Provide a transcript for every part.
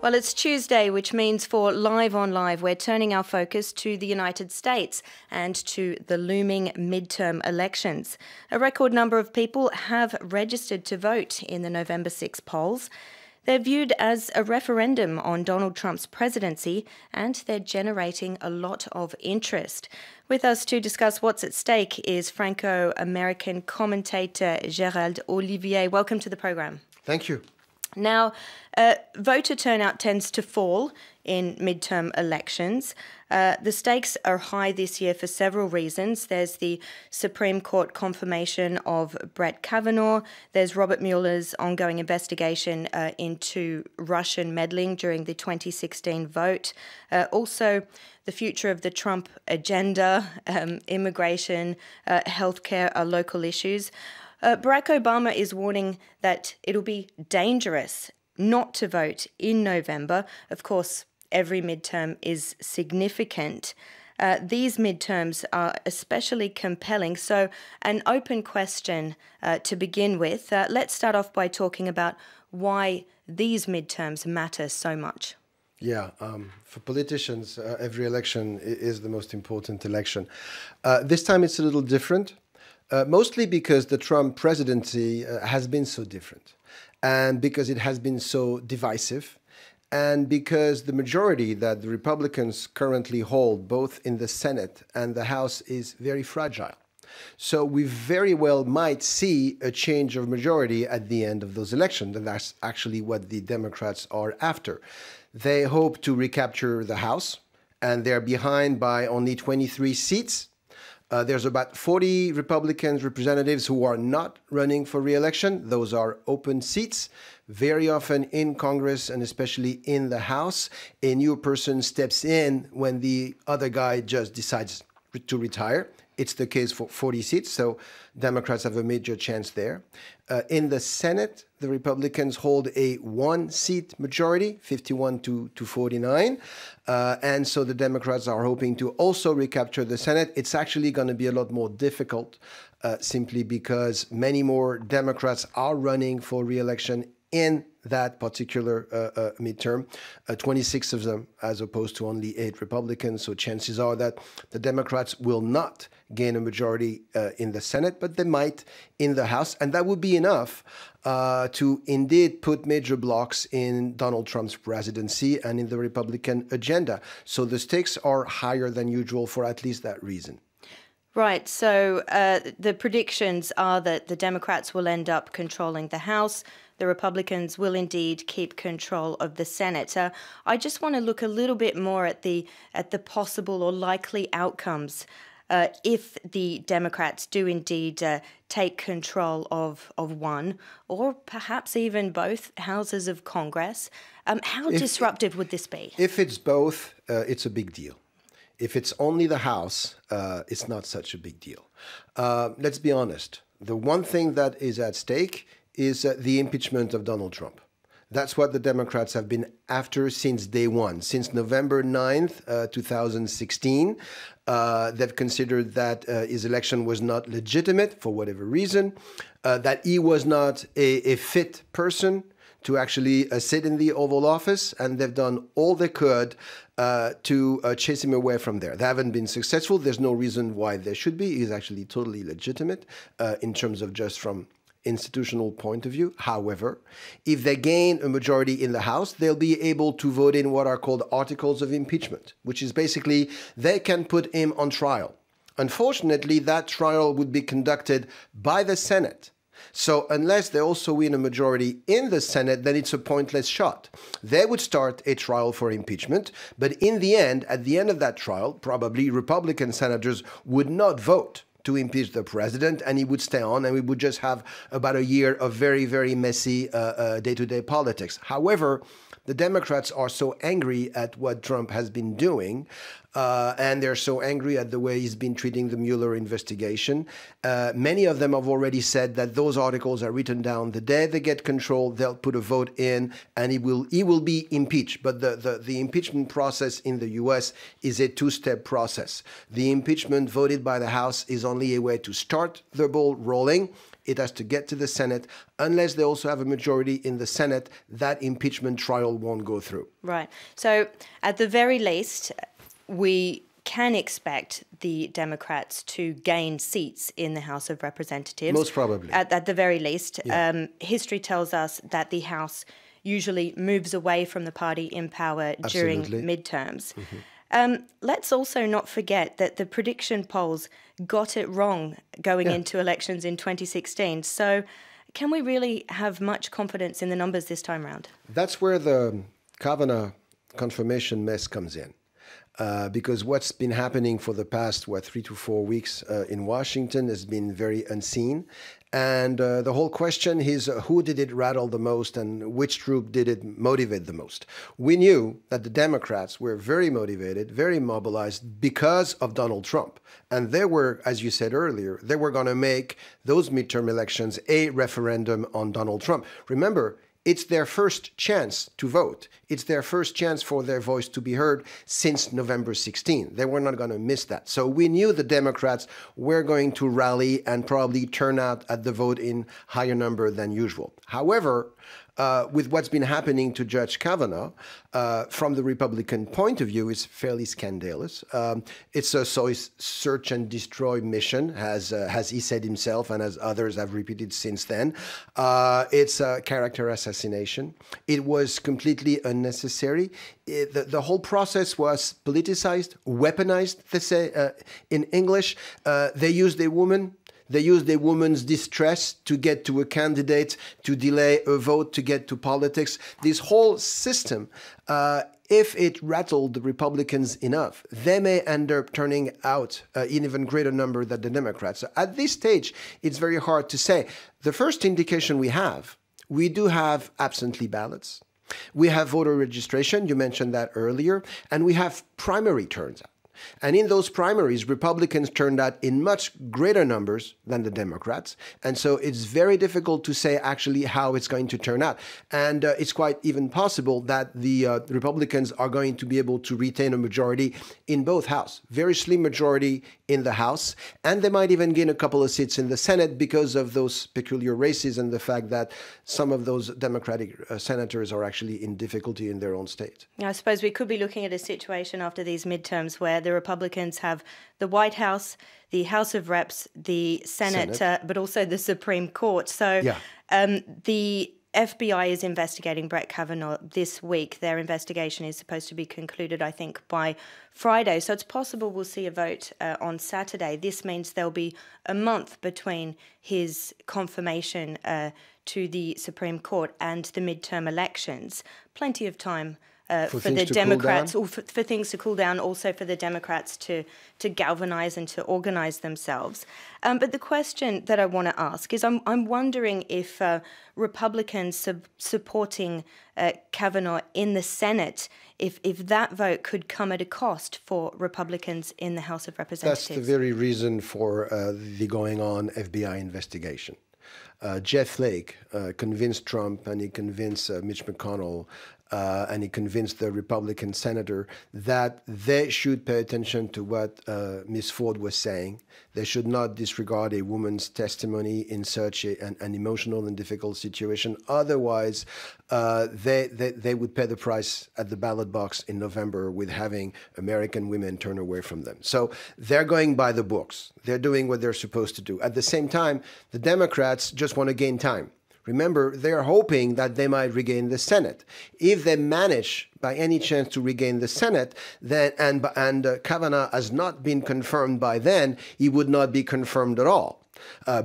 Well, it's Tuesday, which means for Live on Live, we're turning our focus to the United States and to the looming midterm elections. A record number of people have registered to vote in the November 6 polls. They're viewed as a referendum on Donald Trump's presidency, and they're generating a lot of interest. With us to discuss what's at stake is Franco-American commentator Gerald Olivier. Welcome to the program. Thank you. Now, voter turnout tends to fall in midterm elections. The stakes are high this year for several reasons. There's the Supreme Court confirmation of Brett Kavanaugh. There's Robert Mueller's ongoing investigation into Russian meddling during the 2016 vote. Also, the future of the Trump agenda, immigration, healthcare are local issues. Barack Obama is warning that it'll be dangerous not to vote in November. Of course, every midterm is significant. These midterms are especially compelling. So an open question to begin with. Let's start off by talking about why these midterms matter so much. Yeah, for politicians, every election is the most important election. This time it's a little different. Mostly because the Trump presidency has been so different, and because it has been so divisive, and because the majority that the Republicans currently hold, both in the Senate and the House, is very fragile. So we very well might see a change of majority at the end of those elections, and that's actually what the Democrats are after. They hope to recapture the House, and they're behind by only 23 seats. There's about 40 Republican representatives who are not running for re-election. Those are open seats. Very often in Congress and especially in the House, a new person steps in when the other guy just decides to retire. It's the case for 40 seats, so Democrats have a major chance there. In the Senate, the Republicans hold a one-seat majority, 51 to 49. And so the Democrats are hoping to also recapture the Senate. It's actually going to be a lot more difficult simply because many more Democrats are running for re-election in that particular midterm, 26 of them, as opposed to only 8 Republicans. So chances are that the Democrats will not gain a majority in the Senate, but they might in the House. And that would be enough to indeed put major blocks in Donald Trump's presidency and in the Republican agenda. So the stakes are higher than usual for at least that reason. Right, so the predictions are that the Democrats will end up controlling the House. The Republicans will indeed keep control of the Senate. I just want to look a little bit more at the possible or likely outcomes if the Democrats do indeed take control of one or perhaps even both houses of Congress. How disruptive would this be? If it's both, it's a big deal. If it's only the House, it's not such a big deal. Let's be honest. The one thing that is at stake is the impeachment of Donald Trump. That's what the Democrats have been after since day one. Since November 9th, 2016, they've considered that his election was not legitimate for whatever reason, that he was not a fit person to actually sit in the Oval Office, and they've done all they could to chase him away from there. They haven't been successful. There's no reason why they should be. He's actually totally legitimate in terms of just from institutional point of view. However, if they gain a majority in the House, they'll be able to vote in what are called articles of impeachment, which is basically they can put him on trial. Unfortunately, that trial would be conducted by the Senate. So unless they also win a majority in the Senate, then it's a pointless shot. They would start a trial for impeachment, but in the end, at the end of that trial, probably Republican senators would not vote to impeach the president, and he would stay on, and we would just have about a year of very, very messy day-to-day politics. However, the Democrats are so angry at what Trump has been doing, and they're so angry at the way he's been treating the Mueller investigation. Many of them have already said that those articles are written down. The day they get control, they'll put a vote in, and he will be impeached. But the impeachment process in the U.S. is a two-step process. The impeachment voted by the House is only a way to start the ball rolling. it has to get to the Senate. Unless they also have a majority in the Senate, that impeachment trial won't go through. Right. So at the very least, we can expect the Democrats to gain seats in the House of Representatives. Most probably. At the very least. Yeah. History tells us that the House usually moves away from the party in power during midterms. Let's also not forget that the prediction polls got it wrong going into elections in 2016. So can we really have much confidence in the numbers this time around? That's where the Kavanaugh confirmation mess comes in. Because what's been happening for the past, 3 to 4 weeks in Washington has been very unseen. And the whole question is who did it rattle the most and which group did it motivate the most? We knew that the Democrats were very motivated, very mobilized because of Donald Trump. And they were, as you said earlier, they were going to make those midterm elections a referendum on Donald Trump. Remember, it's their first chance to vote. It's their first chance for their voice to be heard since November 16. They were not going to miss that. So we knew the Democrats were going to rally and probably turn out at the vote in higher number than usual. However, with what's been happening to Judge Kavanaugh, from the Republican point of view, is fairly scandalous. It's a search and destroy mission, as he said himself and as others have repeated since then. It's a character assassination. It was completely unnecessary. The whole process was politicized, weaponized, they say in English. They used a woman. They used a woman's distress to get to a candidate, to delay a vote, to get to politics. This whole system, if it rattled the Republicans enough, they may end up turning out an even greater number than the Democrats. So at this stage, it's very hard to say. The first indication we do have absentee ballots. We have voter registration, you mentioned that earlier, and we have primary turnout. And in those primaries, Republicans turned out in much greater numbers than the Democrats. And so it's very difficult to say actually how it's going to turn out. And it's quite even possible that the Republicans are going to be able to retain a majority in both houses. Very slim majority in the House. And they might even gain a couple of seats in the Senate because of those peculiar races and the fact that some of those Democratic senators are actually in difficulty in their own state. I suppose we could be looking at a situation after these midterms where the Republicans have the White House, the House of Reps, the Senate. But also the Supreme Court. So the FBI is investigating Brett Kavanaugh this week. Their investigation is supposed to be concluded, I think, by Friday. So it's possible we'll see a vote on Saturday. This means there'll be a month between his confirmation to the Supreme Court and the midterm elections. Plenty of time for the Democrats, or for things to cool down, also for the Democrats to galvanize and to organize themselves. But the question that I want to ask is, I'm wondering if Republicans supporting Kavanaugh in the Senate, if that vote could come at a cost for Republicans in the House of Representatives. That's the very reason for the going on FBI investigation. Jeff Flake convinced Trump and he convinced Mitch McConnell and he convinced the Republican senator that they should pay attention to what Ms. Ford was saying. They should not disregard a woman's testimony in such an emotional and difficult situation. Otherwise, they would pay the price at the ballot box in November with having American women turn away from them. So they're going by the books. They're doing what they're supposed to do. At the same time, the Democrats just want to gain time. Remember, they're hoping that they might regain the Senate. If they manage, by any chance, to regain the Senate, then and Kavanaugh has not been confirmed by then, he would not be confirmed at all.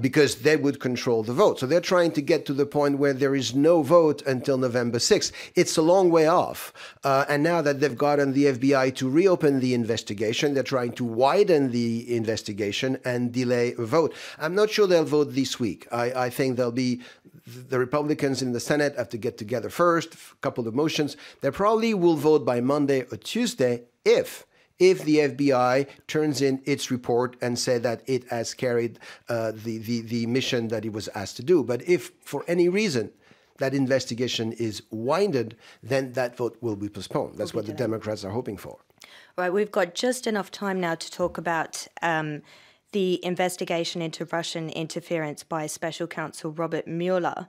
Because they would control the vote. So they're trying to get to the point where there is no vote until November 6th. It's a long way off. And now that they've gotten the FBI to reopen the investigation, they're trying to widen the investigation and delay a vote. I'm not sure they'll vote this week. I think there'll be the Republicans in the Senate have to get together first, a couple of motions. They probably will vote by Monday or Tuesday if the FBI turns in its report and say that it has carried the mission that it was asked to do. But if for any reason that investigation is winded, then that vote will be postponed. That's what the Democrats are hoping for. Right, we've got just enough time now to talk about the investigation into Russian interference by Special Counsel Robert Mueller.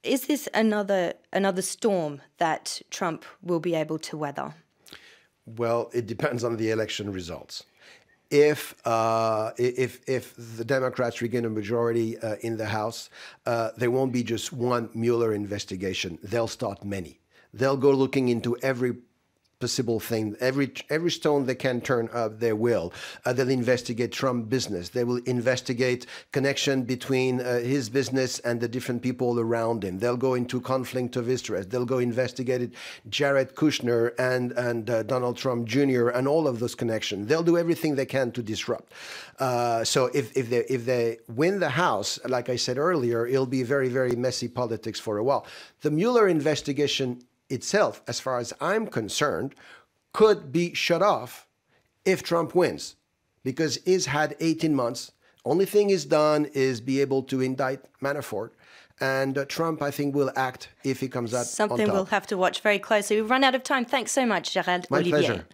Is this another storm that Trump will be able to weather? Well, it depends on the election results. If the Democrats regain a majority in the House, there won't be just one Mueller investigation. They'll start many. They'll go looking into every possible thing, every stone they can turn up, they will. They'll investigate Trump business. They will investigate connection between his business and the different people around him. They'll go into conflict of interest. They'll go investigate Jared Kushner and Donald Trump Jr. and all of those connections. They'll do everything they can to disrupt. So if they win the House, like I said earlier, it'll be very, very messy politics for a while. The Mueller investigation itself, as far as I'm concerned, could be shut off if Trump wins, because he's had 18 months. Only thing he's done is be able to indict Manafort. And Trump, I think, will act if he comes out on top. Something we'll have to watch very closely. We've run out of time. Thanks so much, Gerald Olivier. My pleasure.